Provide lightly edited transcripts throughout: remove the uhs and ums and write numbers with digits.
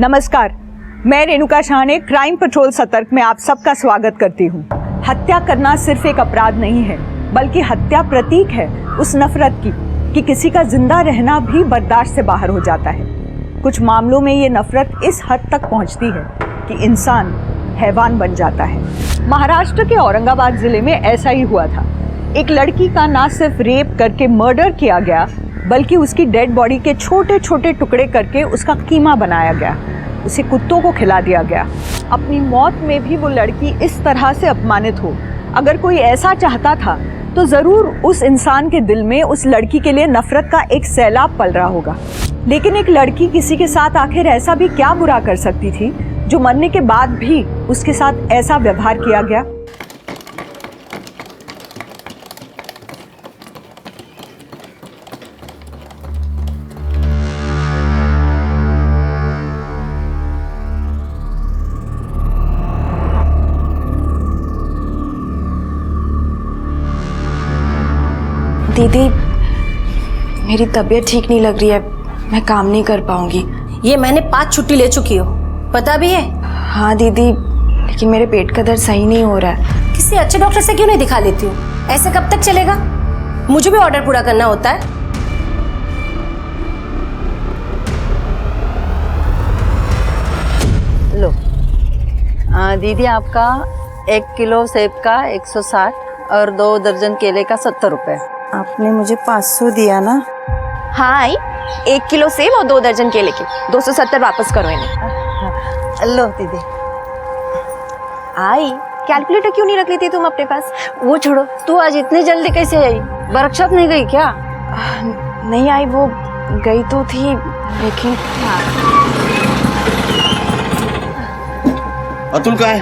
नमस्कार, मैं रेणुका शाह ने क्राइम पेट्रोल सतर्क में आप सबका स्वागत करती हूँ। हत्या करना सिर्फ एक अपराध नहीं है, बल्कि हत्या प्रतीक है उस नफरत की कि किसी का जिंदा रहना भी बर्दाश्त से बाहर हो जाता है। कुछ मामलों में ये नफरत इस हद तक पहुँचती है कि इंसान हैवान बन जाता है। महाराष्ट्र के औरंगाबाद जिले में ऐसा ही हुआ था। एक लड़की का ना सिर्फ रेप करके मर्डर किया गया, बल्कि उसकी डेड बॉडी के छोटे छोटे टुकड़े करके उसका कीमा बनाया गया, उसे कुत्तों को खिला दिया गया। अपनी मौत में भी वो लड़की इस तरह से अपमानित हो। अगर कोई ऐसा चाहता था तो ज़रूर उस इंसान के दिल में उस लड़की के लिए नफरत का एक सैलाब पल रहा होगा। लेकिन एक लड़की किसी के साथ आखिर ऐसा भी क्या बुरा कर सकती थी जो मरने के बाद भी उसके साथ ऐसा व्यवहार किया गया? दीदी, मेरी तबीयत ठीक नहीं लग रही है, मैं काम नहीं कर पाऊंगी। ये मैंने 5 छुट्टी ले चुकी हो, पता भी है? हाँ दीदी, लेकिन मेरे पेट का दर्द सही नहीं हो रहा है। किसी अच्छे डॉक्टर से क्यों नहीं दिखा लेती हो? ऐसे कब तक चलेगा? मुझे भी ऑर्डर पूरा करना होता है। लो दीदी, आपका 1 किलो सेब का 160 और 2 दर्जन केले का 70 रुपये। आपने मुझे 500 दिया ना? हाँ आई, 1 किलो सेब और 2 दर्जन केले के 270 वापस करो इन्हें। लो दीदी। आई, कैलकुलेटर क्यों नहीं रख लेती तुम अपने पास? वो छोड़ो, तू आज इतनी जल्दी कैसे आई? वर्कशॉप नहीं गई क्या? नहीं आई, वो गई तो थी लेकिन। अतुल कहाँ है?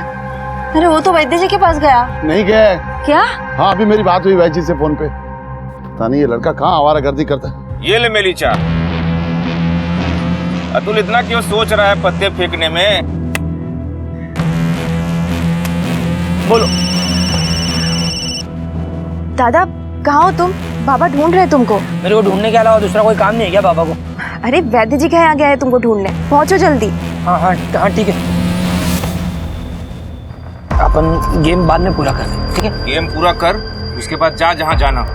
अरे वो तो वैद्य जी के पास गया। नहीं गया है। क्या? हाँ, अभी मेरी बात हुई वैद्य जी से फोन पे। पता नहीं ये लड़का कहाँ आवारागर्दी करता है। ये ले मेरी चाय। अतुल इतना क्यों सोच रहा है पत्ते फेंकने में? बोलो। दादा, कहाँ हो तुम? बाबा ढूंढ रहे हैं तुमको। मेरे को ढूंढने के अलावा दूसरा कोई काम नहीं है क्या बाबा को? अरे वैद्य जी के यहाँ गया है तुमको ढूंढने, पहुंचो जल्दी। हाँ हाँ हाँ, ठीक है। अपन गेम बाद में पूरा कर दें, ठीक है? गेम पूरा कर, उसके बाद जा जहाँ जाना।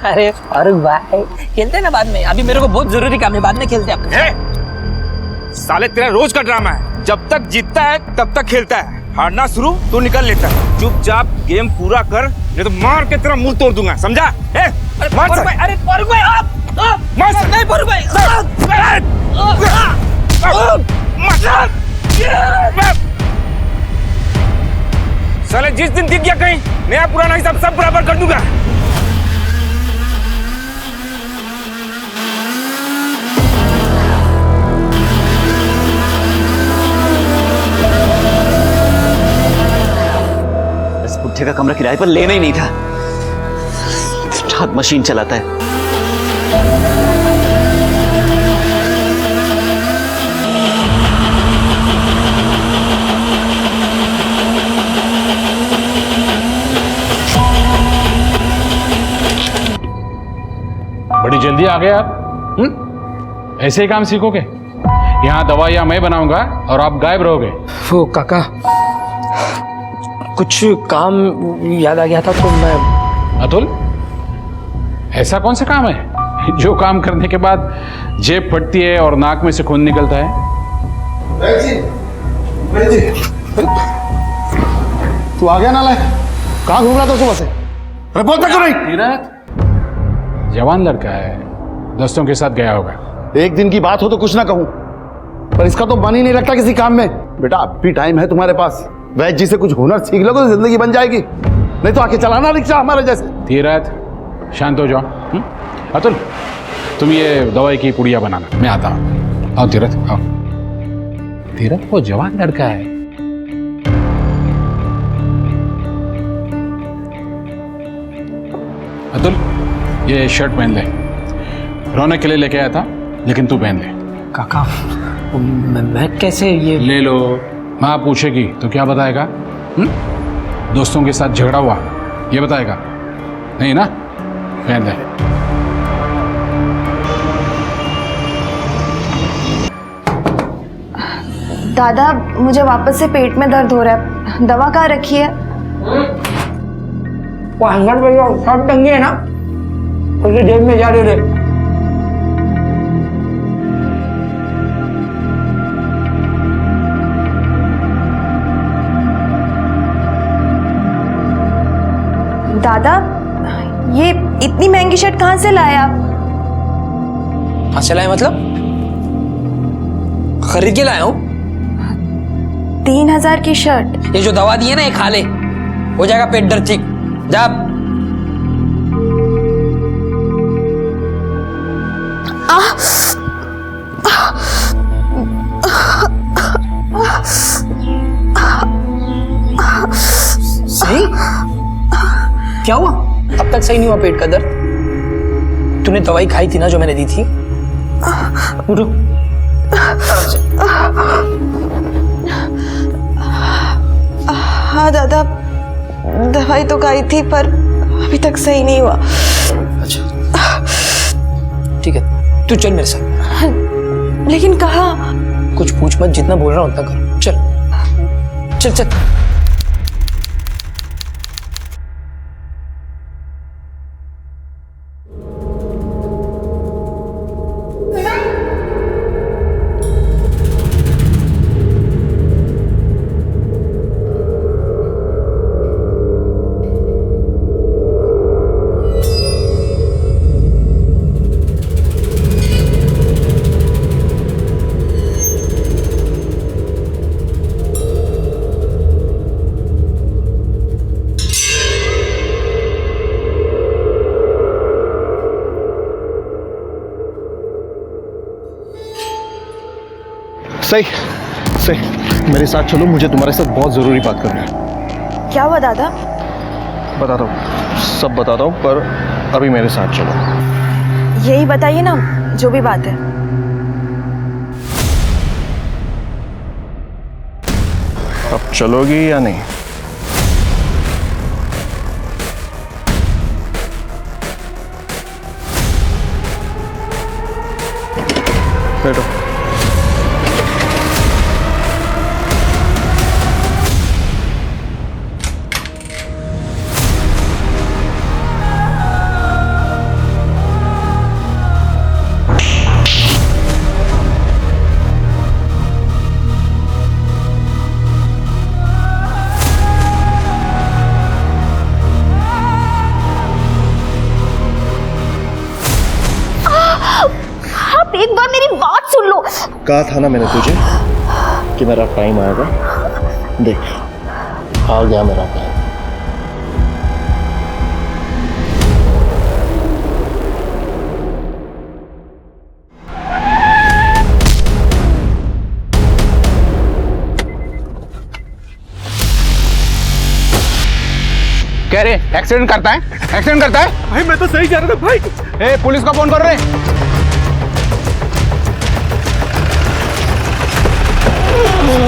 अरे फारूक भाई, खेलते हैं ना बाद में, अभी मेरे को बहुत जरूरी काम है, बाद में खेलते हैं। साले तेरा रोज का ड्रामा है, जब तक जीतता है तब तक खेलता है, हारना शुरू तो निकल लेता है। चुपचाप गेम पूरा कर, नहीं तो मार के तेरा मुंह तोड़ दूंगा, समझा? अरे फारूक भाई, आप नहीं फारूक भाई, साले जिस दिन दिख गया कहीं, नया पुराना हिसाब सब बराबर कर दूंगा। इस बुढ़े का कमरा किराए पर लेना ही नहीं था। हाथ मशीन चलाता है। बड़ी जल्दी आ गए आप। ऐसे ही काम सीखोगे? यहाँ दवाइयाँ मैं बनाऊंगा और आप गायब रहोगे। वो काका, कुछ काम याद आ गया था तो मैं। अतुल, ऐसा कौन सा काम है जो काम करने के बाद जेब फटती है और नाक में से खून निकलता है? तू आ गया ना? लायक कहाँ घूम रहा था सुबह से? अरे बोलता क्यों नहीं? जवान लड़का है, दोस्तों के साथ गया होगा। एक दिन की बात हो तो कुछ ना कहूँ, पर इसका तो मन ही नहीं लगता किसी काम में। बेटा अब भी टाइम है तुम्हारे पास, वैद्य जी से कुछ हुनर सीख लो तो जिंदगी बन जाएगी, नहीं तो आके चलाना रिक्शा हमारे जैसे। धीरज, शांत हो जाओ। अतुल, तुम ये दवाई की पुड़िया बनाना, मैं आता हूँ। आओ धीरज, आओ। धीरज वो जवान लड़का है। अतुल, ये शर्ट पहन ले, रौनक के लिए लेके आया था, लेकिन तू पहन ले। काका, मैं कैसे ये? ले लो। माँ पूछेगी तो क्या बताएगा? दोस्तों के साथ झगड़ा हुआ ये बताएगा? नहीं ना? पहन ले। दादा मुझे वापस से पेट में दर्द हो रहा है, दवा कहाँ रखी है? 500 रुपये सब टंगे है ना, उसे जेब में जा दे। दादा ये इतनी महंगी शर्ट कहाँ से लाए आप? कहाँ से लाए मतलब? खरीद के लाया हूँ। 3000 की शर्ट? ये जो दवा दी है ना, ये खा ले, हो जाएगा पेट दर्द ठीक। जा। सही? क्या हुआ? अब तक सही नहीं हुआ पेट का दर्द? तूने दवाई खाई थी ना जो मैंने दी थी? उठो। हाँ दादा, दवाई तो खाई थी पर अभी तक सही नहीं हुआ। अच्छा ठीक है, तू चल मेरे साथ। लेकिन कहाँ? कुछ पूछ मत, जितना बोल रहा हूँ उतना कर। चल चल चल। सही सही, मेरे साथ चलो, मुझे तुम्हारे साथ बहुत ज़रूरी बात करनी है। क्या हुआ दादा? बताता हूँ, सब बताता हूँ, पर अभी मेरे साथ चलो। यही बताइए ना, जो भी बात है। अब चलोगी या नहीं? बैठो। एक बार मेरी बात सुन लो। कहा था ना मैंने तुझे कि मेरा टाइम आएगा। देख, आ गया मेरा टाइम। कह रहे एक्सीडेंट करता है, एक्सीडेंट करता है। भाई मैं तो सही जा रहा था भाई। ए, पुलिस को फोन कर रहे।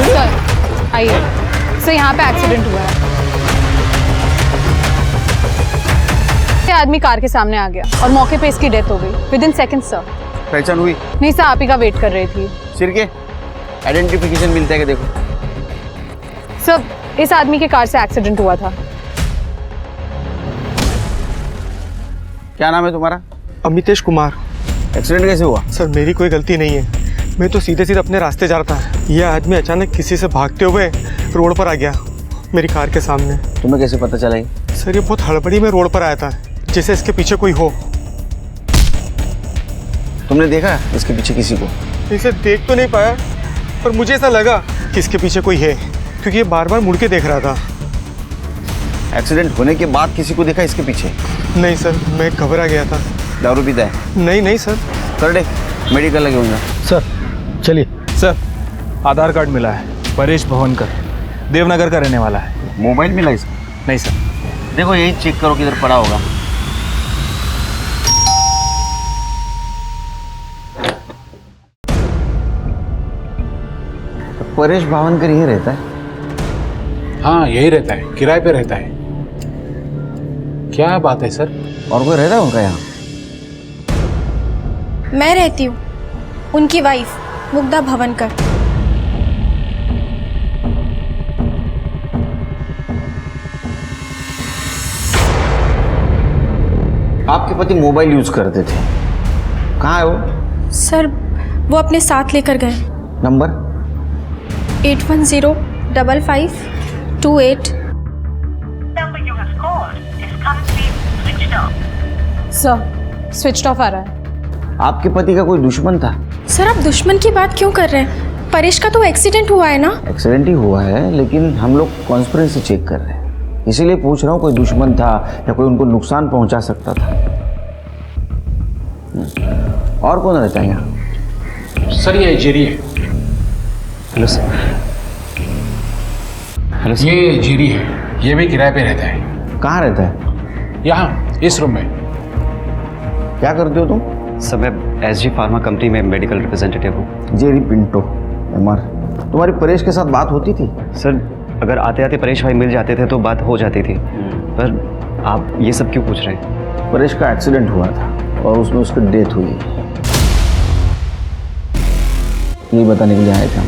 सर आइए सर, यहाँ पे एक्सीडेंट हुआ है। ये आदमी कार के सामने आ गया और मौके पे इसकी डेथ हो गई विद इन सेकंड सर। पहचान हुई? नहीं सर, आप ही का वेट कर रही थी। सिर के आइडेंटिफिकेशन मिलता है कि देखो। सर इस आदमी के कार से एक्सीडेंट हुआ था। क्या नाम है तुम्हारा? अमितेश कुमार। एक्सीडेंट कैसे हुआ? सर मेरी कोई गलती नहीं है, मैं तो सीधे सीधे अपने रास्ते जा रहा था। यह आदमी अचानक किसी से भागते हुए रोड पर आ गया मेरी कार के सामने। तुम्हें कैसे पता चला? सर ये बहुत हड़बड़ी में रोड पर आया था, जैसे इसके पीछे कोई हो। तुमने देखा इसके पीछे किसी को? इसे देख तो नहीं पाया, पर मुझे ऐसा लगा कि इसके पीछे कोई है, क्योंकि ये बार बार मुड़ के देख रहा था। एक्सीडेंट होने के बाद किसी को देखा इसके पीछे? नहीं सर, मैं घबरा गया था। दारू पीता है? नहीं नहीं सर। कर दे, मेडिकल लगे होंगे। सर चलिए। सर आधार कार्ड मिला है, परेश भवनकर, देवनगर का रहने वाला है। मोबाइल मिला इसका? नहीं सर। देखो यही चेक करो किधर पड़ा होगा। परेश भावनकर यही रहता है? हाँ यही रहता है, किराए पे रहता है। क्या बात है सर? और कोई रहता है उनका यहाँ? मैं रहती हूँ, उनकी वाइफ मुग्धा भवनकर। आपके पति मोबाइल यूज करते थे, कहाँ है वो? सर वो अपने साथ लेकर गए। नंबर? 81055228। सर स्विच ऑफ आ रहा है। आपके पति का कोई दुश्मन था? सर आप दुश्मन की बात क्यों कर रहे हैं? परेश का तो एक्सीडेंट हुआ है ना। एक्सीडेंट ही हुआ है, लेकिन हम लोग कॉन्स्पिरेसी चेक कर रहे हैं, इसीलिए पूछ रहा हूँ कोई दुश्मन था या कोई उनको नुकसान पहुंचा सकता था। और कौन रहता है यहाँ? सर ये जेरी है। Hello sir. Hello sir. ये जेरी है, ये भी किराए पे रहता है। कहाँ रहता है? यहाँ इस रूम में। क्या करते हो तुम? सर मैं SG फार्मा कंपनी में मेडिकल रिप्रेजेंटेटिव हूँ। Jerry Pinto MR। तुम्हारी परेश के साथ बात होती थी? सर अगर आते आते परेश भाई मिल जाते थे तो बात हो जाती थी, पर आप ये सब क्यों पूछ रहे हैं? परेश का एक्सीडेंट हुआ था और उसमें उसकी डेथ हुई, यही बताने के लिए आए थे हम।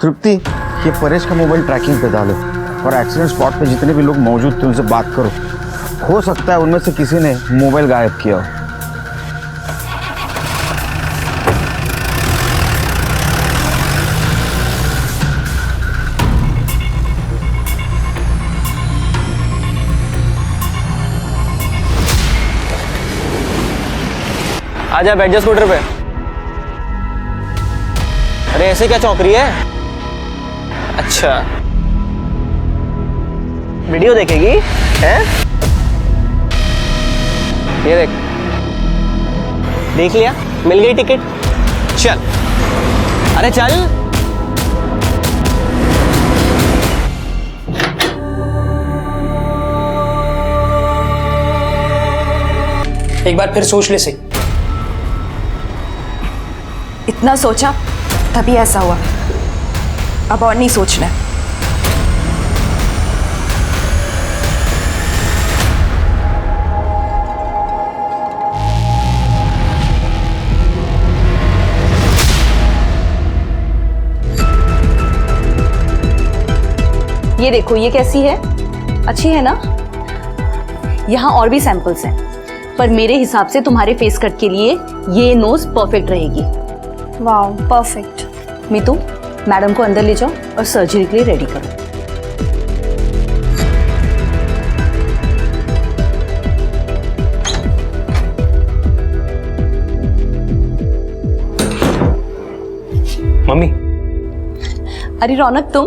तृप्ति, ये परेश का मोबाइल ट्रैकिंग पे डालो और एक्सीडेंट स्पॉट पे जितने भी लोग मौजूद थे उनसे बात करो। हो सकता है उनमें से किसी ने मोबाइल गायब किया हो। आजा बैठ जा स्कूटर पे। अरे ऐसे क्या चौंक रही है? अच्छा वीडियो देखेगी हैं? ये देख, देख लिया, मिल गई टिकट। चल, अरे चल। एक बार फिर सोच ले सही। इतना सोचा तभी ऐसा हुआ, अब और नहीं सोचना। ये देखो, ये कैसी है? अच्छी है ना? यहाँ और भी सैंपल्स हैं, पर मेरे हिसाब से तुम्हारे फेस कट के लिए ये नोज परफेक्ट रहेगी। Wow perfect. मीतू, मैडम को अंदर ले जाओ और सर्जरी के लिए रेडी करो। मम्मी। अरे रौनक, तुम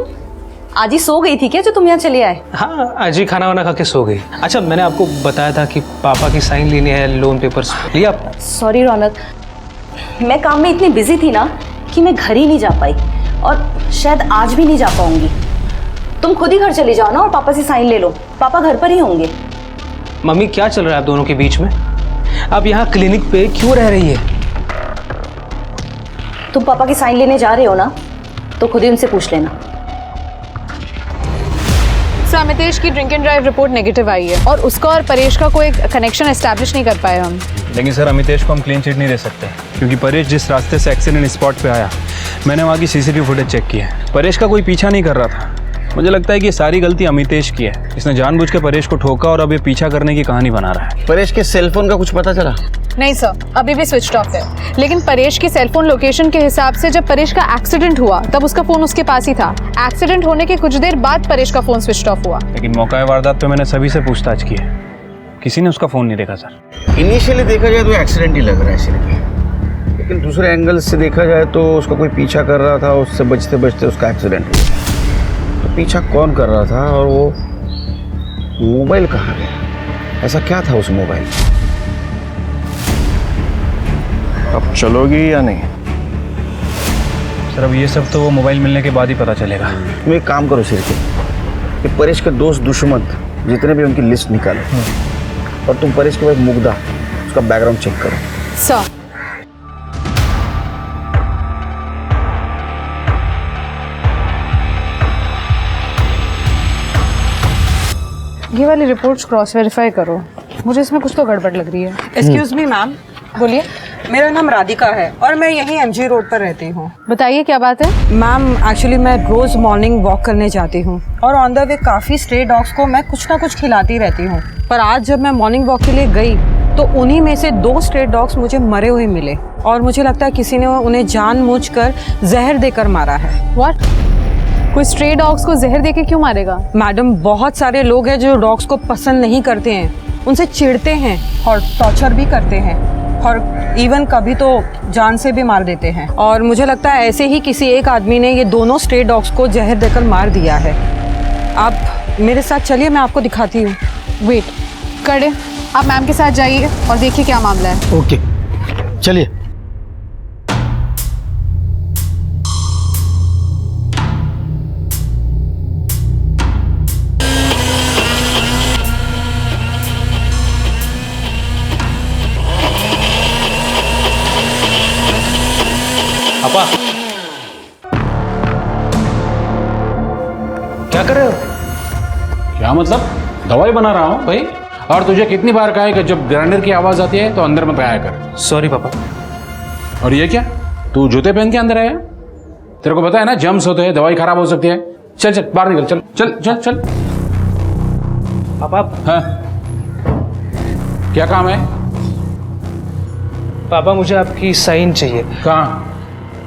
आज ही सो गई थी क्या जो तुम यहाँ चले आए? हाँ, आज ही खाना वाना खा के सो गई। अच्छा, मैंने आपको बताया था कि पापा की साइन लेनी है लोन पेपर्स, लिया आप? सॉरी रौनक, मैं काम में इतनी बिजी थी ना कि मैं घर ही नहीं जा पाई और शायद आज भी नहीं जा पाऊंगी। तुम खुद ही घर चले जाओ ना और पापा से साइन ले लो, पापा घर पर ही होंगे। मम्मी क्या चल रहा है आप दोनों के बीच में? आप यहाँ क्लिनिक पे क्यों रह रही है? तुम पापा की साइन लेने जा रहे हो ना, तो खुद ही उनसे पूछ लेना। सर अमितेश की drink and drive report negative आई है और उसका और परेश का कोई कनेक्शन एस्टैब्लिश नहीं कर पाए हम। लेकिन सर अमितेश को हम क्लीन चिट नहीं दे सकते, क्योंकि परेश जिस रास्ते से एक्सीडेंट स्पॉट पे आया, मैंने वहाँ की CCTV फुटेज चेक की है। परेश का कोई पीछा नहीं कर रहा था। मुझे लगता है कि ये सारी गलती अमितेश की है। इसने जानबूझ के परेश को ठोका और अब ये पीछा करने की कहानी बना रहा है। परेश के सेलफोन का कुछ पता चला? नहीं सर, अभी भी स्विच ऑफ है। लेकिन परेश की सेलफोन लोकेशन के हिसाब से जब परेश का एक्सीडेंट हुआ तब उसका फोन उसके पास ही था। एक्सीडेंट होने के कुछ देर बाद परेश का फोन स्विच ऑफ हुआ। लेकिन मौका वारदात पे मैंने सभी से पूछताछ की है, किसी ने उसका फोन नहीं देखा सर। इनिशियली देखा जाए तो एक्सीडेंट ही लग रहा है सिर्फ, लेकिन दूसरे एंगल से देखा जाए तो उसका कोई पीछा कर रहा था, उससे बचते बचते उसका एक्सीडेंट हुआ। तो पीछा कौन कर रहा था और वो मोबाइल कहाँ गया? ऐसा क्या था उस मोबाइल? अब चलोगी या नहीं? सर अब ये सब तो वो मोबाइल मिलने के बाद ही पता चलेगा। तुम एक काम करो सिर्फ, कि परेश के दोस्त दुश्मन जितने भी उनकी लिस्ट निकालो और तुम परेश के बाद मुग्धा उसका बैकग्राउंड चेक करो। सर ये वाली रिपोर्ट्स क्रॉस वेरीफाई करो, मुझे इसमें कुछ तो गड़बड़ लग रही है। एक्सक्यूज मी मैम, बोलिए। मेरा नाम राधिका है और मैं यहीं एमजी रोड पर रहती हूँ। बताइए क्या बात है? मैम एक्चुअली मैं रोज़ मॉर्निंग वॉक करने जाती हूँ और ऑन द वे काफ़ी स्ट्रे डॉग्स को मैं कुछ ना कुछ खिलाती रहती हूँ, पर आज जब मैं मॉर्निंग वॉक के लिए गई तो उन्हीं में से 2 स्ट्रे डॉग्स मुझे मरे हुए मिले और मुझे लगता है किसी ने उन्हें जानबूझकर जहर देकर मारा है। व्हाट? कोई स्ट्रे डॉग्स को जहर देके क्यों मारेगा? मैडम, बहुत सारे लोग हैं जो डॉग्स को पसंद नहीं करते हैं, उनसे चिढ़ते हैं और टॉर्चर भी करते हैं और इवन कभी तो जान से भी मार देते हैं। और मुझे लगता है ऐसे ही किसी एक आदमी ने ये दोनों स्ट्रे डॉग्स को जहर देकर मार दिया है। आप मेरे साथ चलिए, मैं आपको दिखाती हूँ। वेट करे, आप मैम के साथ जाइए और देखिए क्या मामला है। ओके, चलिए। पापा क्या कर रहे हो? क्या मतलब? दवाई बना रहा हूँ भाई। और तुझे कितनी बार कहा है कि जब ग्राइंडर की आवाज आती है तो अंदर मत आया कर। सॉरी पापा। और ये क्या, तू जूते पहन के अंदर आया? तेरे को पता है ना जम्स होते हैं, दवाई खराब हो सकती है। चल चल बाहर निकल, चल चल चल चल। पापा। हाँ, क्या काम है? पापा मुझे आपकी साइन चाहिए। कहाँ?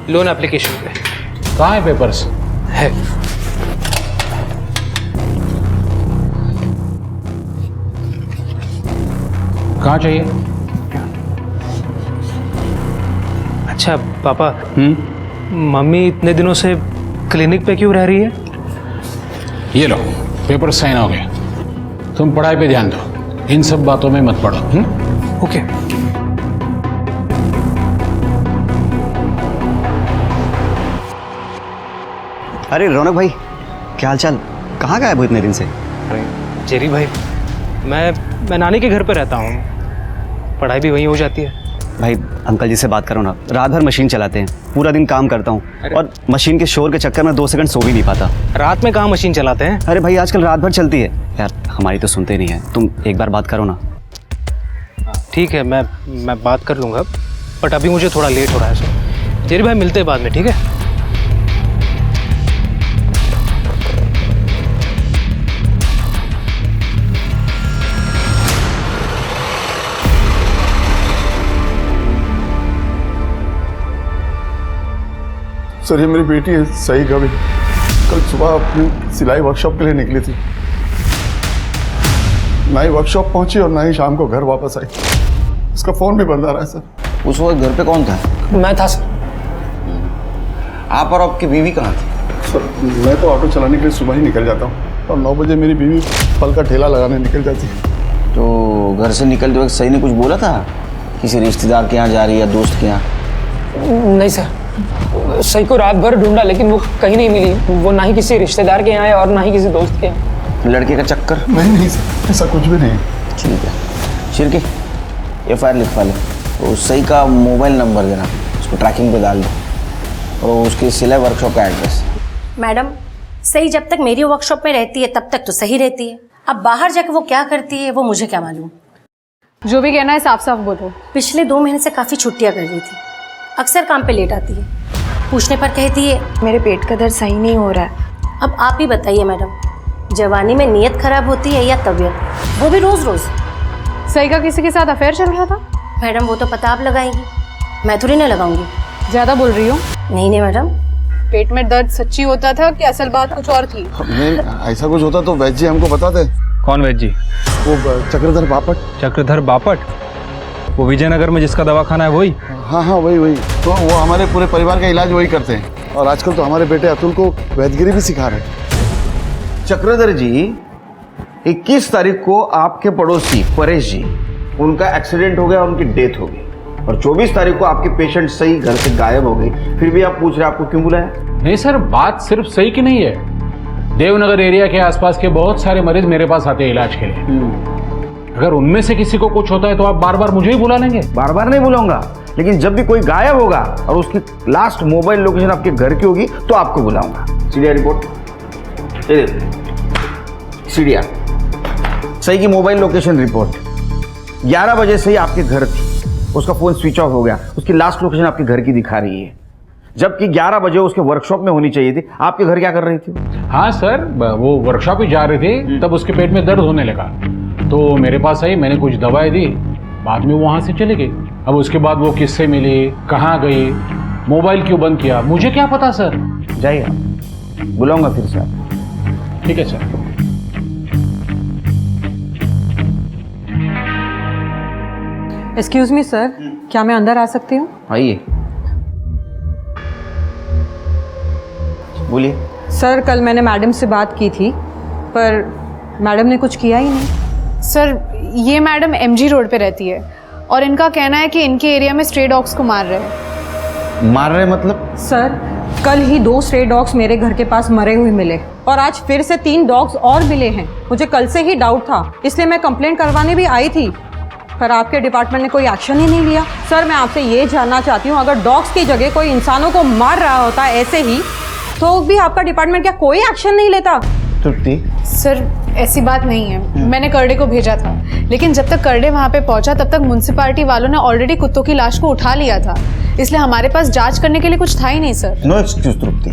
लोन एप्लीकेशन पे। कहाँ है पेपर्स? है। कहाँ चाहिए? अच्छा पापा, मम्मी इतने दिनों से क्लिनिक पे क्यों रह रही है? ये लो पेपर साइन हो गए। तुम पढ़ाई पे ध्यान दो, इन सब बातों में मत पड़ो। ओके। अरे रौनक भाई, क्या हाल चाल? कहाँ गायब हो इतने दिन से? अरे जेरी भाई, मैं नानी के घर पे रहता हूँ, पढ़ाई भी वहीं हो जाती है। भाई अंकल जी से बात करो ना, रात भर मशीन चलाते हैं, पूरा दिन काम करता हूँ और मशीन के शोर के चक्कर में 2 सेकंड सो भी नहीं पाता। रात में कहाँ मशीन चलाते हैं? अरे भाई आजकल रात भर चलती है यार, हमारी तो सुनते नहीं है। तुम एक बार बात करो ना। ठीक है, मैं बात कर लूँगा, बट अभी मुझे थोड़ा लेट हो रहा है सर। जेरी भाई मिलते हैं बाद में, ठीक है? सर ये मेरी बेटी है सही कभी, कल सुबह अपनी सिलाई वर्कशॉप के लिए निकली थी, ना ही वर्कशॉप पहुंची और ना ही शाम को घर वापस आई। उसका फोन भी बंद आ रहा है सर। उस वक्त घर पे कौन था? मैं था सर। आप और आपकी बीवी कहाँ थी? सर मैं तो ऑटो चलाने के लिए सुबह ही निकल जाता हूँ और 9 बजे मेरी बीवी फल का ठेला लगाने निकल जाती है। तो घर से निकलते वक्त सही ने कुछ बोला था? किसी रिश्तेदार के यहाँ जा रही है या दोस्त के यहाँ? नहीं सर, सही को रात भर ढूंढा लेकिन वो कहीं नहीं मिली। वो ना ही किसी रिश्तेदार के यहाँ है और ना ही किसी दोस्त के यहाँ। लड़के का चक्कर? नहीं सर, ऐसा कुछ भी नहीं। ठीक है, शिरके FIR लिखवा ले। तो सही का मोबाइल नंबर देना, उसको ट्रैकिंग पे डाल दो और उसकी सिलाई वर्कशॉप का एड्रेस। मैडम, सही जब तक मेरी वर्कशॉप में रहती है तब तक तो सही रहती है, अब बाहर जाकर वो क्या करती है वो मुझे क्या मालूम। जो भी कहना है साफ साफ बोलो। पिछले 2 महीने से काफ़ी छुट्टियाँ कर रही थी, अक्सर काम पे लेट आती है, पूछने पर कहती है मेरे पेट का दर्द सही नहीं हो रहा है। अब आप ही बताइए मैडम, जवानी में नीयत खराब होती है या तबीयत, वो भी रोज रोज। सही का किसी के साथ अफेयर चल रहा था? मैडम वो तो पता आप लगाएंगी, मैं थोड़ी ना लगाऊंगी। ज्यादा बोल रही हो। नहीं मैडम। पेट में दर्द सच्ची होता था कि असल बात कुछ और थी? नहीं, ऐसा कुछ होता तो वैद्य जी हमको बताते। कौन वैद्य जी? वो चक्रधर बापट। चक्रधर बापट? वो विजयनगर में जिसका दवाखाना है वही? हाँ वही। तो वो हमारे पूरे परिवार का इलाज वही करते हैं और आजकल तो हमारे बेटे अतुल को वैद्यगिरी भी सिखा रहे हैं। चक्रधर जी, 21 तारीख को आपके पड़ोसी परेश जी, उनका एक्सीडेंट हो गया, उनकी डेथ हो गई और 24 तारीख को आपके पेशेंट सही घर से गायब हो गई। फिर भी आप पूछ रहे आपको क्यों बुलाया? नहीं सर, बात सिर्फ सही की नहीं है। देवनगर एरिया के आसपास के बहुत सारे मरीज मेरे पास आते हैं इलाज के लिए। अगर उनमें से किसी को कुछ होता है तो आप बार बार मुझे ही बुला लेंगे? बार बार नहीं बुलाऊंगा, लेकिन जब भी कोई गायब होगा और उसकी लास्ट मोबाइल लोकेशन आपके घर की होगी तो आपको बुलाऊंगा। सीडीआर रिपोर्ट, सीडीआर सही की मोबाइल लोकेशन रिपोर्ट 11 बजे से ही आपके घर थी उसका फ़ोन स्विच ऑफ हो गया, उसकी लास्ट लोकेशन आपके घर की दिखा रही है, जबकि 11 बजे उसके वर्कशॉप में होनी चाहिए थी। आपके घर क्या कर रही थी? हाँ सर, वो वर्कशॉप ही जा रही थी, तब उसके पेट में दर्द होने लगा तो मेरे पास आई, मैंने कुछ दवाई दी, बाद में वो वहाँ से चली गई। अब उसके बाद वो किससे मिली, कहाँ गई, मोबाइल क्यों बंद किया, मुझे क्या पता सर। जाइए, बुलाऊंगा फिर से आप। ठीक है सर। एक्सक्यूज मी सर, क्या मैं अंदर आ सकती हूँ? आइए, बोलिए। सर कल मैंने मैडम से बात की थी, पर मैडम ने कुछ किया ही नहीं। सर ये मैडम MG रोड पे रहती है और इनका कहना है कि इनके एरिया में स्ट्रे डॉग्स को मार रहे हैं। मार रहे मतलब? सर कल ही 2 स्ट्रे डॉग्स मेरे घर के पास मरे हुए मिले और आज फिर से 3 डॉग्स और मिले हैं। मुझे कल से ही डाउट था, इसलिए मैं कंप्लेंट करवाने भी आई थी, पर आपके डिपार्टमेंट ने कोई एक्शन ही नहीं लिया। सर मैं आपसे ये जानना चाहती हूँ, अगर डॉग्स की जगह कोई इंसानों को मार रहा होता ऐसे ही, तो भी आपका डिपार्टमेंट क्या कोई एक्शन नहीं लेता? तृप्ति, सर ऐसी बात नहीं है, मैंने करडे को भेजा था, लेकिन जब तक करडे वहाँ पे पहुँचा तब तक म्युनिसिपैलिटी वालों ने ऑलरेडी कुत्तों की लाश को उठा लिया था, इसलिए हमारे पास जांच करने के लिए कुछ था ही नहीं सर। नो एक्सक्यूज तृप्ति।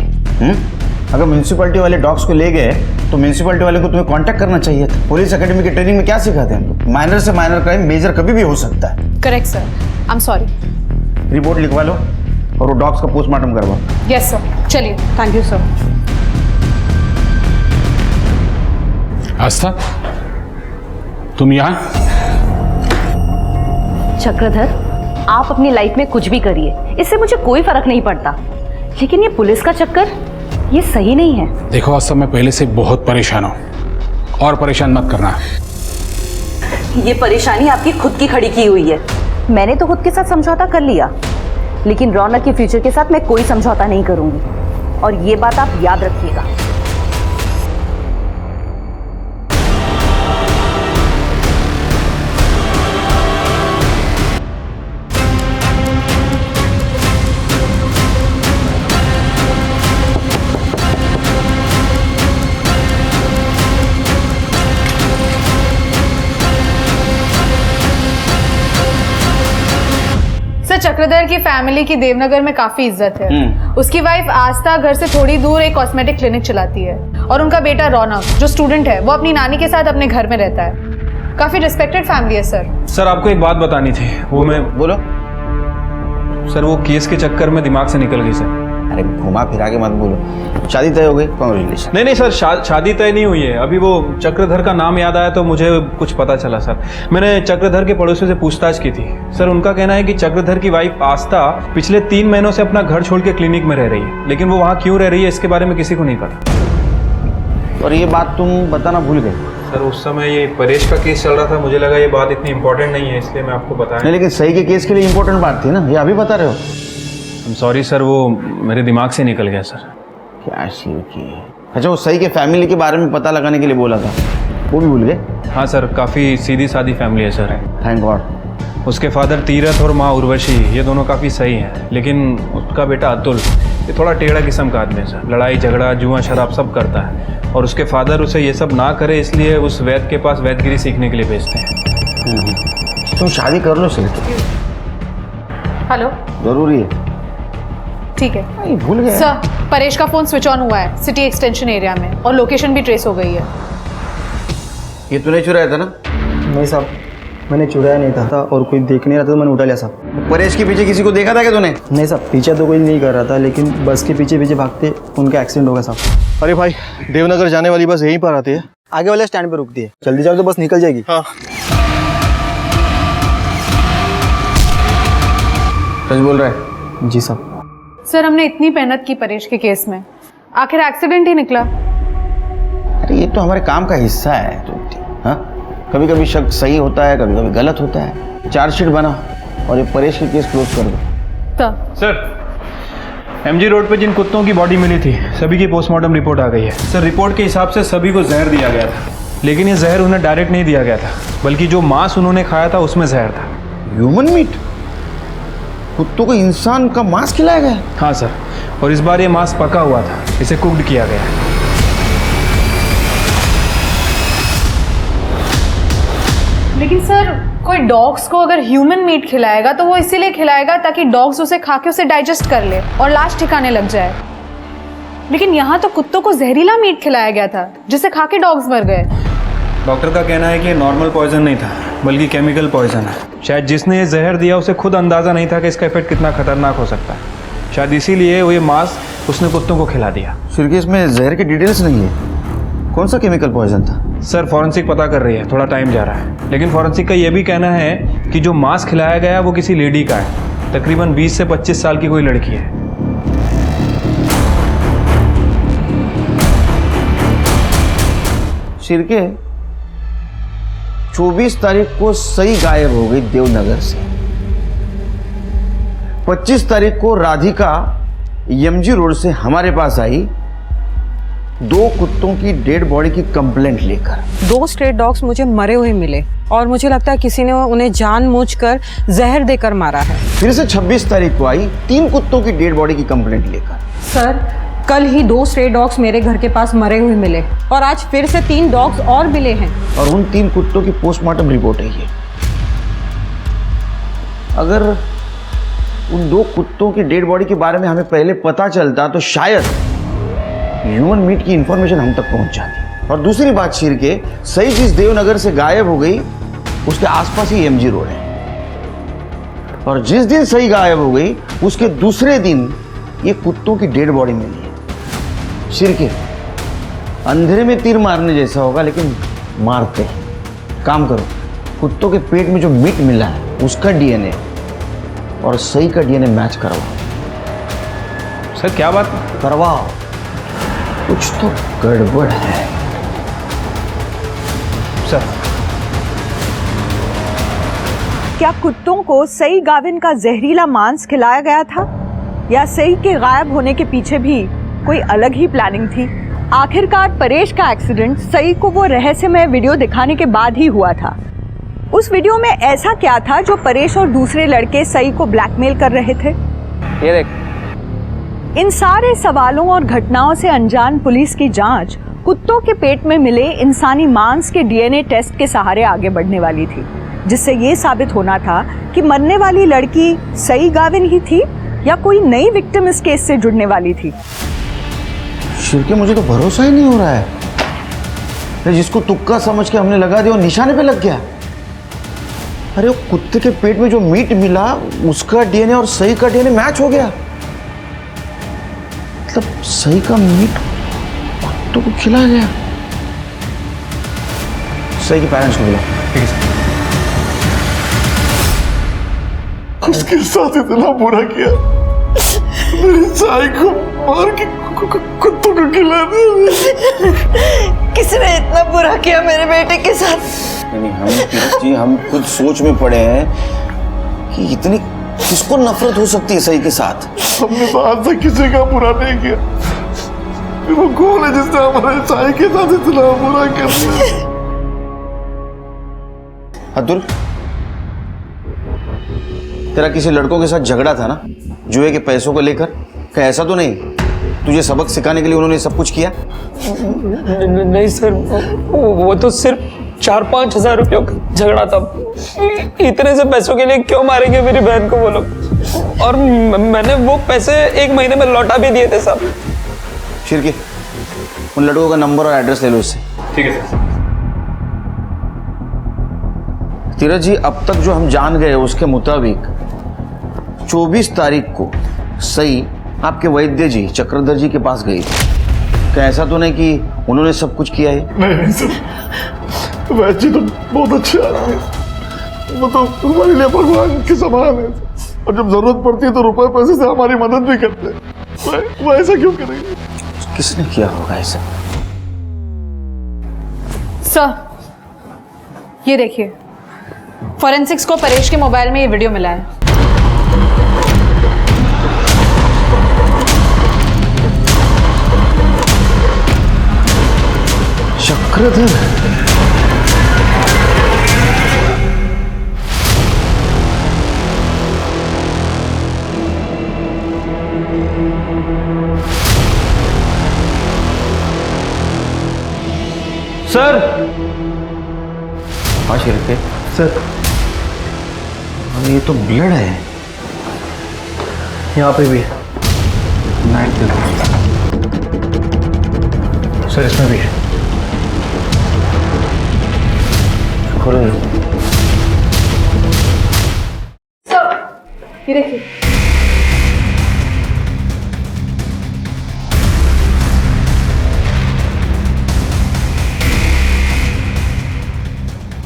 अगर म्युनिसिपैलिटी वाले डॉग्स को ले गए तो म्युनिसिपैलिटी वाले को तुम्हें कांटेक्ट करना चाहिए था। पुलिस एकेडमी की ट्रेनिंग में क्या सिखाते हैं हम लोग? माइनर से माइनर क्राइम मेजर कभी भी हो सकता है। Correct sir, I am sorry. Report लिखवा लो और वो डॉग्स का पोस्टमार्टम करवाओ। यस सर, चलिए। Thank you sir. आस्था, तुम यहाँ? चक्रधर, आप अपनी लाइफ में कुछ भी करिए, इससे मुझे कोई फर्क नहीं पड़ता, लेकिन ये पुलिस का चक्कर, ये सही नहीं है। देखो आस्था, मैं पहले से बहुत परेशान हूँ और परेशान मत करना। ये परेशानी आपकी खुद की खड़ी की हुई है। मैंने तो खुद के साथ समझौता कर लिया, लेकिन रौनक के फ्यूचर के साथ मैं कोई समझौता नहीं करूंगी, और ये बात आप याद रखिएगा। चक्रधर की फैमिली की देवनगर में काफी इज्जत है। उसकी वाइफ आस्था घर से थोड़ी दूर एक कॉस्मेटिक क्लिनिक चलाती है और उनका बेटा रौनक जो स्टूडेंट है वो अपनी नानी के साथ अपने घर में रहता है। काफी रिस्पेक्टेड फैमिली है सर। सर आपको एक बात बतानी थी, वो मैं बोलो। सर वो केस के चक्कर में दिमाग से निकल गई सर। अरे घुमा फिरा के मत बोलो। शादी तय हो गई? कांग्रेचुलेशन। नहीं सर, शादी तय नहीं हुई है अभी। वो चक्रधर का नाम याद आया तो मुझे कुछ पता चला सर। मैंने चक्रधर के पड़ोसियों से पूछताछ की थी सर। उनका कहना है कि चक्रधर की वाइफ आस्था पिछले 3 महीनों से अपना घर छोड़ के क्लिनिक में रह रही है, लेकिन वो वहाँ क्यों रह रही है इसके बारे में किसी को नहीं पता। और ये बात तुम बताना भूल गए? सर उस समय ये परेश का केस चल रहा था, मुझे लगा ये बात इतनी इंपॉर्टेंट नहीं है, इसलिए मैं आपको बताया। नहीं, लेकिन सही के केस के लिए इंपॉर्टेंट बात थी ना, ये अभी बता रहे हो? सॉरी सर, वो मेरे दिमाग से निकल गया सर। क्या शिव की। अच्छा, वो सही के फैमिली के बारे में पता लगाने के लिए बोला था, वो भी भूल गए? हाँ सर, काफ़ी सीधी सादी फैमिली है सर। Thank God. उसके फादर तीरथ और माँ उर्वशी, ये दोनों काफ़ी सही हैं, लेकिन उसका बेटा अतुल ये थोड़ा टेढ़ा किस्म का आदमी है सर। लड़ाई झगड़ा जुआ शराब सब करता है, और उसके फादर उसे ये सब ना करे इसलिए उस वैद्य के पास वैदगिरी सीखने के लिए भेजते हैं। तुम शादी कर लो सिर्फ। हेलो, जरूरी है? ठीक है। भूल गए सर, परेश का फोन स्विच ऑन हुआ है सिटी एक्सटेंशन एरिया में, और लोकेशन भी ट्रेस हो गई है। ये तूने चुराया था ना? नहीं साहब, मैंने चुराया नहीं था और कोई देख नहीं रहा था तो मैंने उठा लिया साहब। परेश के पीछे किसी को देखा था क्या तूने? नहीं साहब, पीछे तो कोई नहीं कर रहा था, लेकिन बस के पीछे पीछे भागते उनका एक्सीडेंट हो गया साहब। अरे भाई, देवनगर जाने वाली बस यहीं पर आती है, आगे वाले स्टैंड पर रुकती है, जल्दी जाओ तो बस निकल जाएगी। हाँ। सच बोल रहा है? जी साहब। सर हमने इतनी मेहनत की परेश के केस में, आखिर एक्सीडेंट ही निकला। अरे ये तो हमारे काम का हिस्सा है। हाँ, कभी कभी शक सही होता है, कभी कभी गलत होता है। चार्जशीट बना और ये परेश के केस क्लोज कर दो। सर, MG रोड पे जिन कुत्तों की बॉडी मिली थी सभी की पोस्टमार्टम रिपोर्ट आ गई है सर। रिपोर्ट के हिसाब से सभी को जहर दिया गया था, लेकिन ये जहर उन्हें डायरेक्ट नहीं दिया गया था, बल्कि जो मांस उन्होंने खाया था उसमें जहर था। Human meat? कुत्तों को इंसान का मांस खिलाया गया? हाँ सर, और इस बार ये मांस पका हुआ था, इसे कुक्ड किया गया। लेकिन सर कोई डॉग्स को अगर ह्यूमन मीट खिलाएगा तो वो इसीलिए खिलाएगा ताकि डॉग्स उसे खा के उसे डाइजेस्ट कर ले और लाश ठिकाने लग जाए। लेकिन यहाँ तो कुत्तों को जहरीला मीट खिलाया गया था जिसे खा के डॉग्स मर गए। डॉक्टर का कहना है कि नॉर्मल पॉइजन नहीं था बल्कि केमिकल पॉइजन है। शायद जिसने ये जहर दिया उसे खुद अंदाज़ा नहीं था कि इसका इफेक्ट कितना खतरनाक हो सकता है। शायद इसीलिए वो ये मांस उसने कुत्तों को खिला दिया। सिर्फ इसमें जहर की डिटेल्स नहीं है, कौन सा केमिकल पॉइजन था? सर फॉरेंसिक पता कर रही है, थोड़ा टाइम जा रहा है। लेकिन फॉरेंसिक का ये भी कहना है कि जो मांस खिलाया गया वो किसी लेडी का है, तकरीबन 20 से 25 साल की कोई लड़की है। शिरके 24 तारीख को सही गायब हो गई देवनगर से। 25 तारीख को राधिका यमजी रोड से हमारे पास आई 2 कुत्तों की डेड बॉडी की कंप्लेंट लेकर। 2 स्ट्रे डॉग्स मुझे मरे हुए मिले और मुझे लगता है किसी ने उन्हें जानबूझकर जहर देकर मारा है। फिर से 26 तारीख को आई 3 कुत्तों की डेड बॉडी की कंप्लेंट लेकर। सर कल ही 2 स्ट्रे डॉग्स मेरे घर के पास मरे हुए मिले और आज फिर से 3 डॉग्स और मिले हैं और उन 3 कुत्तों की पोस्टमार्टम रिपोर्ट है ये। अगर उन 2 कुत्तों की डेड बॉडी के बारे में हमें पहले पता चलता तो शायद ह्यूमन मीट की इंफॉर्मेशन हम तक पहुंच जाती। और दूसरी बात शिरके, सही जिस देवनगर से गायब हो गई उसके आसपास ही एमजी रोड है और जिस दिन सही गायब हो गई उसके दूसरे दिन ये कुत्तों की डेड बॉडी मिली है। शिरके अंधेरे में तीर मारने जैसा होगा लेकिन मारते हैं। काम करो, कुत्तों के पेट में जो मीट मिला है उसका डीएनए और सही का डीएनए मैच करवाओ। सर क्या बात करवाओ, कुछ तो गड़बड़ है सर। क्या कुत्तों को सई गाविन का जहरीला मांस खिलाया गया था या सई के गायब होने के पीछे भी कोई अलग ही प्लानिंग थी? आखिरकार परेश का एक्सीडेंट सई को वो रहस्यमय वीडियो दिखाने के बाद ही हुआ था। उस वीडियो में ऐसा क्या था जो परेश और दूसरे लड़के सई को ब्लैकमेल कर रहे थे? ये देख। इन सारे सवालों और घटनाओं से अनजान पुलिस की जांच कुत्तों के पेट में मिले इंसानी मांस के डीएनए टेस्ट के सहारे आगे बढ़ने वाली थी, जिससे ये साबित होना था कि मरने वाली लड़की सई गाविन ही थी या कोई नई विक्टिम इस केस से जुड़ने वाली थी। शिरके मुझे तो भरोसा ही नहीं हो रहा है। जिसको तुक्का समझ के हमने लगा दिया वो निशाने पे लग गया। अरे वो कुत्ते के पेट में जो मीट मिला उसका डीएनए और सही का डीएनए मैच हो गया। मतलब सही का मीट कुत्तों को खिलाया गया। सही के पेरेंट्स को बुलाओ। ठीक है सर। उसके साथ इतना बुरा किया, मेरी चाय को मार के कुत्तों को खिला दिया। किसने इतना बुरा किया मेरे बेटे के साथ? नहीं, हम खुद सोच में पड़े हैं कि इतनी किसको नफरत हो सकती है सही के साथ। हमने तो आज तक किसी का बुरा नहीं किया, फिर वो कौन है जिसने हमारे चाय के साथ इतना बुरा कर दिया? अब्दुल, तेरा किसी लड़कों के साथ झगड़ा था ना जुए के पैसों को लेकर? क्या ऐसा तो नहीं तुझे सबक सिखाने के लिए उन्होंने सब कुछ किया? नहीं सर, वो तो सिर्फ 4-5 हज़ार रुपयों का झगड़ा था। इतने से पैसों के लिए क्यों मारेंगे मेरी बहन को वो लोग? और मैंने वो पैसे 1 महीने में लौटा भी दिए थे साहब। शिरके, उन लड़कों का नंबर और एड्रेस ले लो उससे। ठीक है सर। तीरथ जी, अब तक जो हम जान गए उसके मुताबिक 24 तारीख को सही आपके वैद्य जी चक्रधर जी के पास गई। क्या ऐसा तो नहीं कि उन्होंने सब कुछ किया है? नहीं सर, वैद्य जी तो बहुत अच्छे आदमी हैं। वो तो हमारे लिए भगवान के समान है और जब जरूरत पड़ती है तो रुपए पैसे से हमारी मदद भी करते हैं। वो ऐसा क्यों करेंगे? किसने किया होगा ऐसा? सर ये देखिए, फॉरेंसिक्स को परेश के मोबाइल में ये वीडियो मिला है। चक्रधर, सर। हाँ शिरके सर ये तो ब्लड है। यहाँ पे भी है। नाइट दे दो सर, इसमें भी है। खोलो ये देखिए।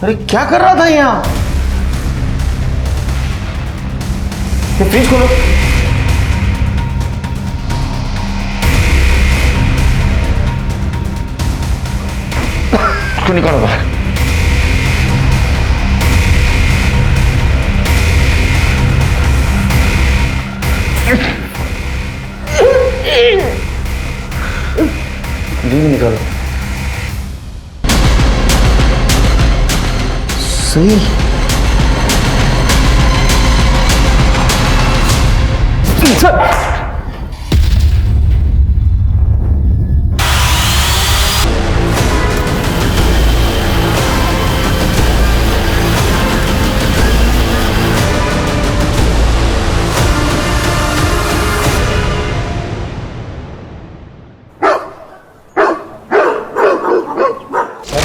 अरे क्या कर रहा था यहाँ? ये फ्रिज खोलो। इसको निकालो बाहर। निकालो। सही। सर,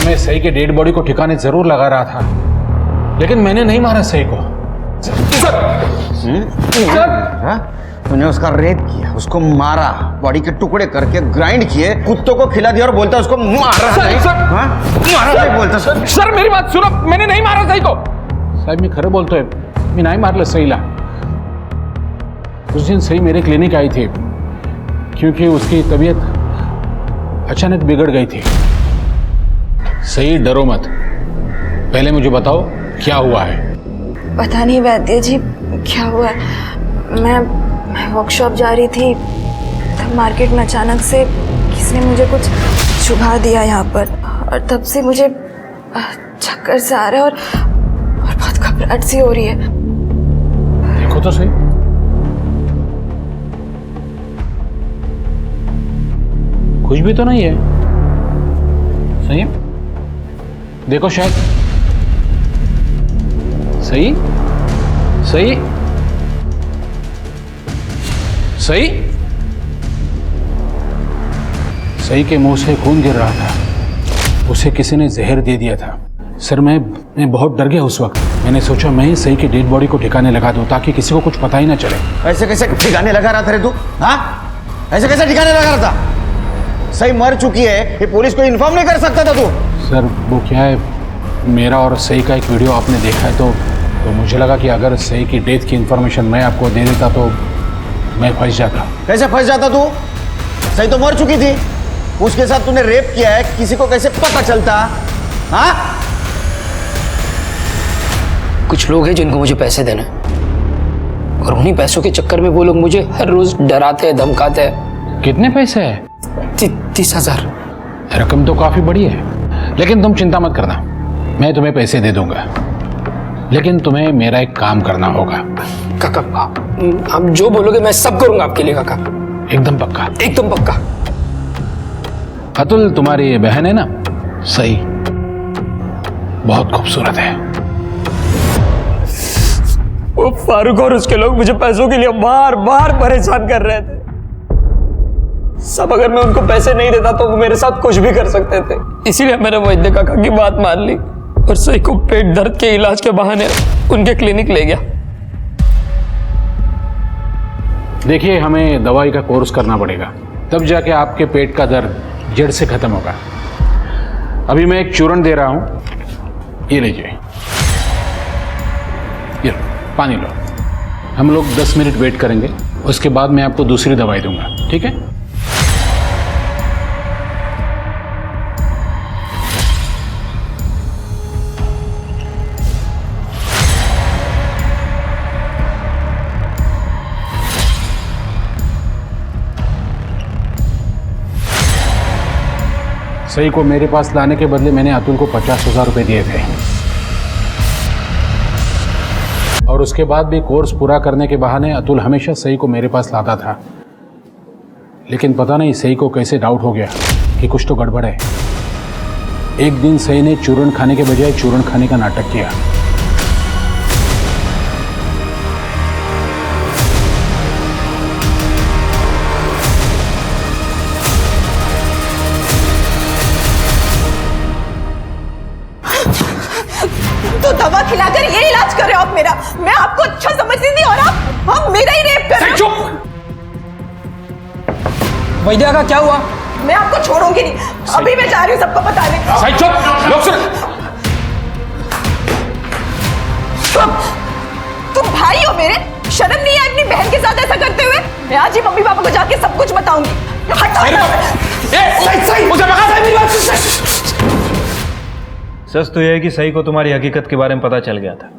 मैं सही के डेड बॉडी को ठिकाने जरूर लगा रहा था, लेकिन मैंने नहीं मारा सही को। तूने उसका रेप किया, उसको मारा, बॉडी के टुकड़े करके ग्राइंड किए, कुत्तों को खिला दिया और बोलता उसको मारा नहीं। मारा नहीं बोलता। सर मेरी बात सुनो, मैंने नहीं मारा सही को। साहब मी खरं बोलतोय, मी नाही मारलं सईला। उस दिन सही मेरे क्लिनिक आई थी क्योंकि उसकी तबीयत अचानक बिगड़ गई थी। सही डरो मत, पहले मुझे बताओ क्या हुआ है। पता नहीं वैद्य जी क्या हुआ है। मैं वर्कशॉप जा रही थी, तब मार्केट में अचानक से किसी ने मुझे कुछ चुभा दिया यहाँ पर, और तब से मुझे चक्कर से आ रहा है और बहुत घबराहट सी हो रही है। देखो तो सही। कुछ भी तो नहीं है। सही है? देखो शायद। सही सही सही सही के मुंह से खून गिर रहा था। उसे किसी ने जहर दे दिया था। सर मैं बहुत डर गया उस वक्त। मैंने सोचा मैं ही सही की डेड बॉडी को ठिकाने लगा दूं ताकि किसी को कुछ पता ही ना चले। ऐसे कैसे ठिकाने लगा रहा था रे तू? हाँ, ऐसे कैसे ठिकाने लगा रहा था? सही मर चुकी है, ये पुलिस को इन्फॉर्म नहीं कर सकता था तू? सर वो क्या है, मेरा और सही का एक वीडियो आपने देखा है तो मुझे लगा कि अगर सही की डेथ की इंफॉर्मेशन मैं आपको दे देता तो मैं फंस जाता। कैसे फंस जाता तू? सही तो मर चुकी थी, उसके साथ तूने रेप किया है, किसी को कैसे पता चलता? हाँ? कुछ लोग हैं जिनको मुझे पैसे देना है, और उन्हीं पैसों के चक्कर में वो लोग मुझे हर रोज डराते हैं, धमकाते हैं। कितने पैसे है? 30,000। रकम तो काफी बड़ी है, लेकिन तुम चिंता मत करना, मैं तुम्हें पैसे दे दूंगा, लेकिन तुम्हें मेरा एक काम करना होगा। काका आप जो बोलोगे मैं सब करूंगा आपके लिए काका। एकदम पक्का? एकदम पक्का। अतुल तुम्हारी ये बहन है ना सही, बहुत खूबसूरत है। वो फारूक और उसके लोग मुझे पैसों के लिए बार बार परेशान कर रहे थे। सब अगर मैं उनको पैसे नहीं देता तो वो मेरे साथ कुछ भी कर सकते थे। इसीलिए मैंने वैद्य काका की बात मान ली और सही को पेट दर्द के इलाज के बहाने उनके क्लिनिक ले गया। देखिए हमें दवाई का कोर्स करना पड़ेगा, तब जाके आपके पेट का दर्द जड़ से खत्म होगा। अभी मैं एक चूर्ण दे रहा हूं, ये लीजिए, ये पानी लो। हम लोग 10 मिनट वेट करेंगे, उसके बाद मैं आपको दूसरी दवाई दूंगा, ठीक है? सही को मेरे पास लाने के बदले मैंने अतुल को 50,000 रुपए दिए थे, और उसके बाद भी कोर्स पूरा करने के बहाने अतुल हमेशा सही को मेरे पास लाता था। लेकिन पता नहीं सही को कैसे डाउट हो गया कि कुछ तो गड़बड़ है। एक दिन सही ने चूर्ण खाने के बजाय चूर्ण खाने का नाटक किया। खिलाकर ये इलाज कर रहे हो आप मेरा। मैं आपको अच्छा समझती थी और आप मेरा ही रेप कर रहे हो। चुप। वैद्या का क्या हुआ? मैं आपको छोड़ूंगी नहीं, अभी मैं जा रही हूँ सबको बताने। साई चुप, लोग सुन। तुम भाई हो मेरे, शर्म नहीं है अपनी बहन के साथ ऐसा करते हुए? मैं आज ही मम्मी पापा को जाके सब कुछ बताऊंगी। सच तो यह है कि सही को तुम्हारी हकीकत के बारे में पता चल गया था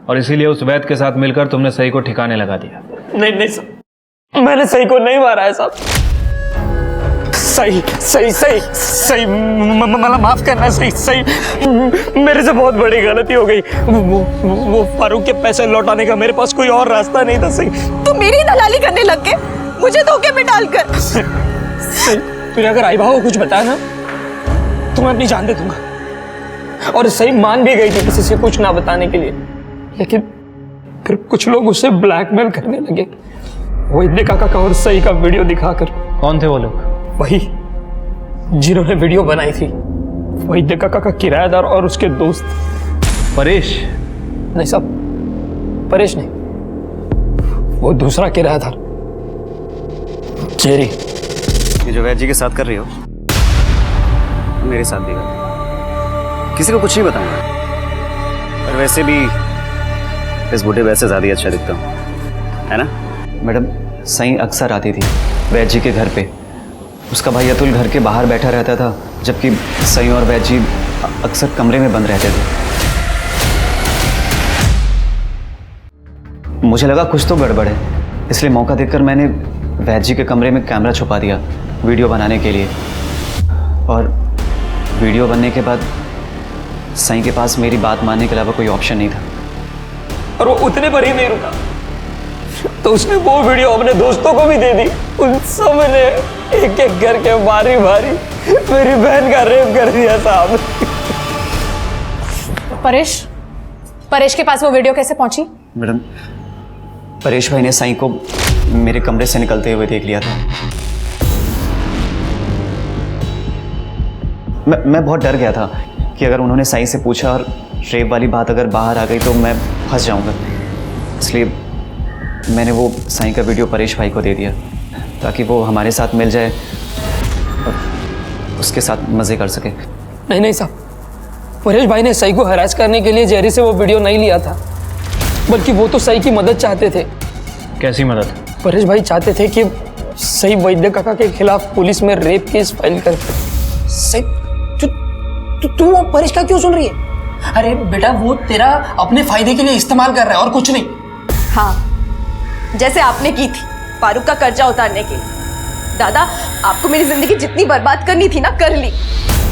और इसीलिए उस वैद्य के साथ मिलकर तुमने सही को ठिकाने लगा दिया। नहीं सर, मैंने सही को नहीं मारा है साहब। सही मतलब माफ करना। सही मेरे से बहुत बड़ी गलती हो गई। वो फारूक के पैसे लौटाने का मेरे पास कोई और रास्ता नहीं था। सही तुम मेरी दलाली करने लग गए, मुझे धोखे में डालकर। सही तूने अगर आई भाव को कुछ बताया ना तो मैं अपनी जान दे दूंगा। और सही मान भी गई थी किसी से कुछ ना बताने के लिए, लेकिन फिर कुछ लोग उसे ब्लैकमेल करने लगे वैद्य काका का और सही का वीडियो दिखाकर। कौन थे वो लोग? वही जिन्होंने वीडियो बनाई थी, वैद्य काका का किराएदार और उसके दोस्त। परेश? नहीं साहब, परेश नहीं, वो दूसरा किराएदार जेरी। ये जो वैद्य जी के साथ कर रही हो मेरे साथ भी कर, किसी को कुछ नहीं बताऊंगा। और वैसे भी इस बूढ़े वैसे ज़्यादा अच्छा दिखता हूँ, है ना? मैडम, सही अक्सर आती थी वैद्य जी के घर पे। उसका भाई अतुल घर के बाहर बैठा रहता था, जबकि सई और वैद्य जी अक्सर कमरे में बंद रहते थे। मुझे लगा कुछ तो गड़बड़ है, इसलिए मौका देखकर मैंने वैद्य जी के कमरे में कैमरा छुपा दिया वीडियो बनाने के लिए। और वीडियो बनने के बाद सई के पास मेरी बात मानने के अलावा कोई ऑप्शन नहीं था। और वो उतने पर ही नहीं रुका, तो उसने वो वीडियो अपने दोस्तों को भी दे दी। उन सब ने एक एक करके बारी बारी मेरी बहन का रेप कर दिया साहब। परेश के पास वो वीडियो कैसे पहुंची? मैडम, परेश भाई ने साईं को मेरे कमरे से निकलते हुए देख लिया था। मैं बहुत डर गया था कि अगर उन्होंने साईं से पूछा और रेप वाली बात अगर बाहर आ गई तो मैं फंस जाऊंगा, इसलिए मैंने वो साईं का वीडियो परेश भाई को दे दिया ताकि वो हमारे साथ मिल जाए और उसके साथ मज़े कर सके। नहीं साहब, परेश भाई ने सई को हरास करने के लिए जेरी से वो वीडियो नहीं लिया था, बल्कि वो तो सई की मदद चाहते थे। कैसी मदद? परेश भाई चाहते थे कि सई वैद्य काका के खिलाफ पुलिस में रेप केस फाइल कर। सई तू वो परेश का क्यों सुन रही है? अरे बेटा, वो तेरा अपने फायदे के लिए इस्तेमाल कर रहा है और कुछ नहीं। हाँ, जैसे आपने की थी फारूक का कर्जा उतारने के लिए। दादा, आपको मेरी जिंदगी जितनी बर्बाद करनी थी ना, कर ली।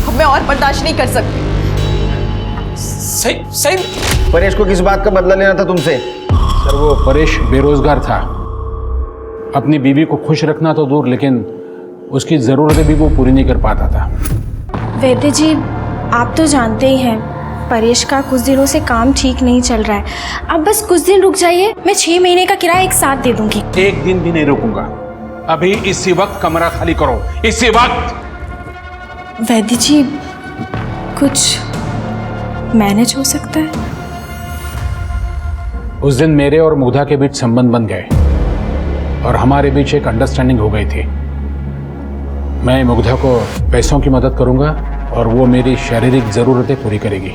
अब मैं और बर्दाश्त नहीं कर सकती। सही परेश को किस बात का बदला लेना था तुमसे? सर, वो परेश बेरोजगार था, अपनी बीवी को खुश रखना तो दूर, लेकिन उसकी ज़रूरतें भी वो पूरी नहीं कर पाता था। वैद्य जी, आप तो जानते ही हैं परेश का कुछ दिनों से काम ठीक नहीं चल रहा है। आप बस कुछ दिन रुक जाइए, मैं 6 महीने का किराया एक साथ दे दूंगी। एक दिन भी नहीं रुकूंगा। अभी इसी वक्त कमरा खाली करो, इसी वक्त। वैद्य जी, कुछ मैनेज हो सकता है? उस दिन मेरे और मुग्धा के बीच संबंध बन गए और हमारे बीच एक अंडरस्टैंडिंग हो गई थी। मैं मुग्धा को पैसों की मदद करूंगा और वो मेरी शारीरिक जरूरतें पूरी करेगी।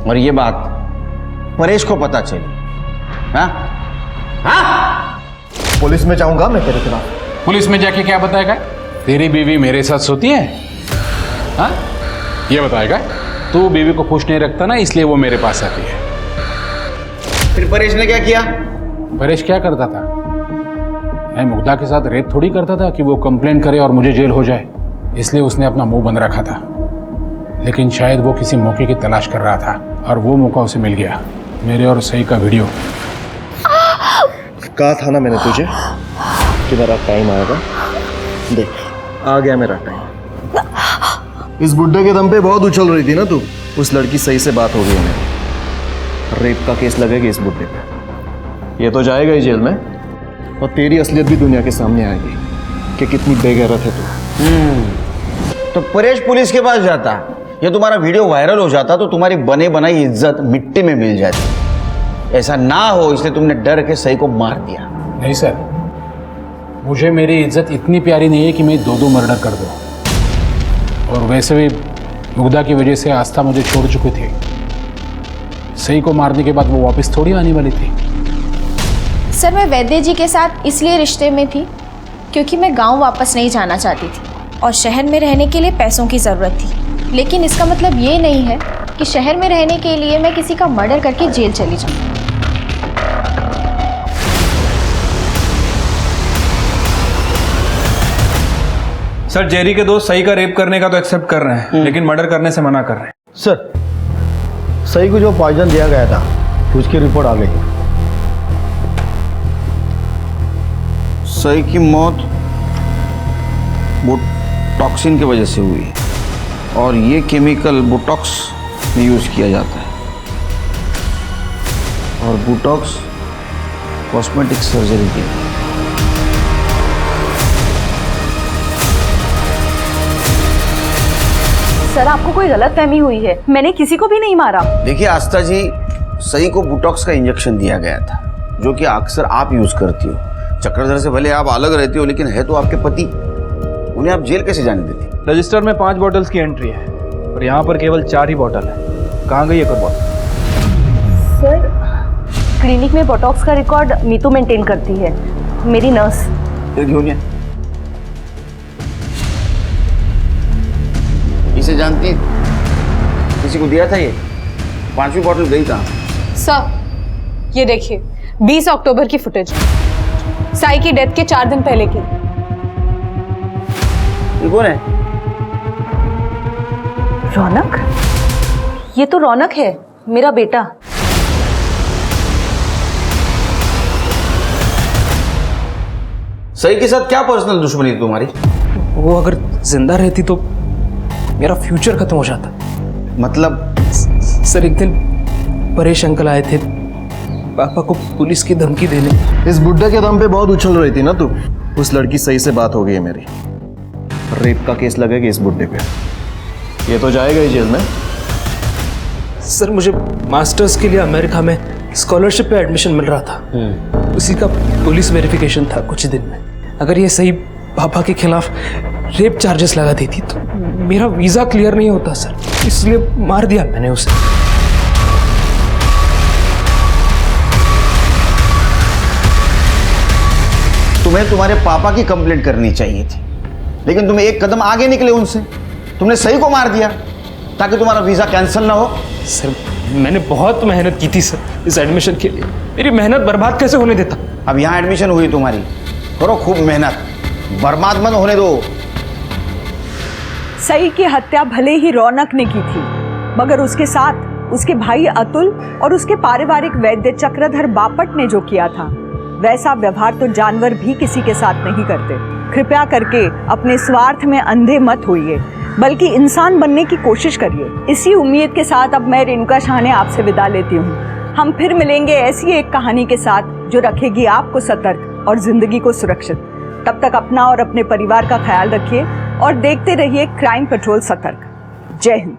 और ये बात परेश को पता चली? हाँ? हाँ? पुलिस में जाऊंगा मैं तेरे खिलाफ। पुलिस में जाके क्या बताएगा? तेरी बीवी मेरे साथ सोती है? हाँ, ये बताएगा? तू बीवी को खुश नहीं रखता ना, इसलिए वो मेरे पास आती है। फिर परेश ने क्या किया? परेश क्या करता था? मैं मुग्धा के साथ रेप थोड़ी करता था कि वो कंप्लेंट करे और मुझे जेल हो जाए, इसलिए उसने अपना मुंह बंद रखा था। लेकिन शायद वो किसी मौके की तलाश कर रहा था और वो मौका उसे मिल गया। मेरे और सही का वीडियो। कहा था ना मैंने तुझे कि मेरा टाइम आएगा। देख, आ गया मेरा टाइम। इस बुड्ढे के दम पे बहुत उछल रही थी ना तू। उस लड़की सही से बात हो गई मेरी। रेप का केस लगेगा इस बुड्ढे पे। ये तो जाएगा ही जेल में और तेरी असलियत भी दुनिया के सामने आएगी कि कितनी बेगैरत है तू। तो परेश पुलिस के पास जाता ये तुम्हारा वीडियो वायरल हो जाता तो तुम्हारी बने बनाई इज्जत मिट्टी में मिल जाती। ऐसा ना हो इसलिए तुमने डर के सही को मार दिया। नहीं सर, मुझे मेरी इज्जत इतनी प्यारी नहीं है कि मैं 2 मर्डर कर दूँ। और वैसे भी मुग्धा की वजह से आस्था मुझे छोड़ चुकी थी। सही को मारने के बाद वो वापस थोड़ी आने वाली थी। सर मैं वैद्य जी के साथ इसलिए रिश्ते में थी क्योंकि मैं गांव वापस नहीं जाना चाहती थी और शहर में रहने के लिए पैसों की ज़रूरत थी। लेकिन इसका मतलब ये नहीं है कि शहर में रहने के लिए मैं किसी का मर्डर करके जेल चली जाऊँ। सर जेरी के दोस्त सही का रेप करने का तो एक्सेप्ट कर रहे हैं, लेकिन मर्डर करने से मना कर रहे हैं। सर, सही को जो पॉइजन दिया गया था उसकी रिपोर्ट आ गई। सही की मौत बोटॉक्सिन की वजह से हुई है और ये केमिकल बोटॉक्स में यूज किया जाता है और बोटॉक्स कॉस्मेटिक सर्जरी के लिए। सर आपको कोई गलतफहमी हुई है, मैंने किसी को भी नहीं मारा। देखिए आस्था जी, सही को बोटॉक्स का इंजेक्शन दिया गया था जो कि अक्सर आप यूज करती हो। चक्रधर से भले आप अलग रहती हो लेकिन है तो आपके पति, उन्हें आप जेल कैसे जाने देती? रजिस्टर में 5 बॉटल्स की एंट्री है और यहाँ पर केवल 4 ही बॉटल है। कहाँ गई एक और बॉटल? सर क्लिनिक में बोटॉक्स का रिकॉर्ड मीतू मेंटेन करती है, मेरी नर्स। इसे जानती, किसी को दिया था ये? 5वीं बॉटल गई कहाँ? सर ये देखिए 20 अक्टूबर की फुटेज, साई की डेथ के 4 दिन पहले की। ये कौन है? रौनक? ये तो रौनक है, मेरा बेटा। सही के साथ क्या पर्सनल दुश्मनी थी तुम्हारी? वो अगर जिंदा रहती तो मेरा फ्यूचर खत्म हो जाता। मतलब? सर एक दिन परेश अंकल आए थे पापा को पुलिस की धमकी देने। इस बुड्ढे के दम पे बहुत उछल रही थी ना तू। उस लड़की सही से बात हो गई है मेरी। रेप का केस लगेगा इस बुड्ढे पे। ये तो जाएगा ही जेल में। सर मुझे मास्टर्स के लिए अमेरिका में स्कॉलरशिप पे एडमिशन मिल रहा था, उसी का पुलिस वेरिफिकेशन था कुछ दिन में। अगर ये सही पापा के खिलाफ रेप चार्जेस लगा देती तो मेरा वीजा क्लियर नहीं होता सर, इसलिए मार दिया मैंने उसे। तुम्हें तुम्हारे पापा की कंप्लेंट करनी चाहिए थी, लेकिन तुम एक कदम आगे निकले उनसे। तुमने सही को मार दिया ताकि तुम्हारा वीजा कैंसिल ना हो। सर मैंने बहुत मेहनत की थी सर इस एडमिशन के लिए, मेरी मेहनत बर्बाद कैसे होने देता? अब यहाँ एडमिशन हुई तुम्हारी, करो खूब मेहनत, बर्बाद मत होने दो। सई की हत्या भले ही रौनक ने की थी, मगर उसके साथ उसके भाई अतुल और उसके पारिवारिक वैद्य चक्रधर बापट ने जो किया था, वैसा व्यवहार तो जानवर भी किसी के साथ नहीं करते। कृपया करके अपने स्वार्थ में अंधे मत होइए, बल्कि इंसान बनने की कोशिश करिए। इसी उम्मीद के साथ अब मैं रेणुका शाहने आपसे विदा लेती हूँ। हम फिर मिलेंगे ऐसी एक कहानी के साथ जो रखेगी आपको सतर्क और जिंदगी को सुरक्षित। तब तक अपना और अपने परिवार का ख्याल रखिए और देखते रहिए क्राइम पेट्रोल सतर्क। जय हिंद।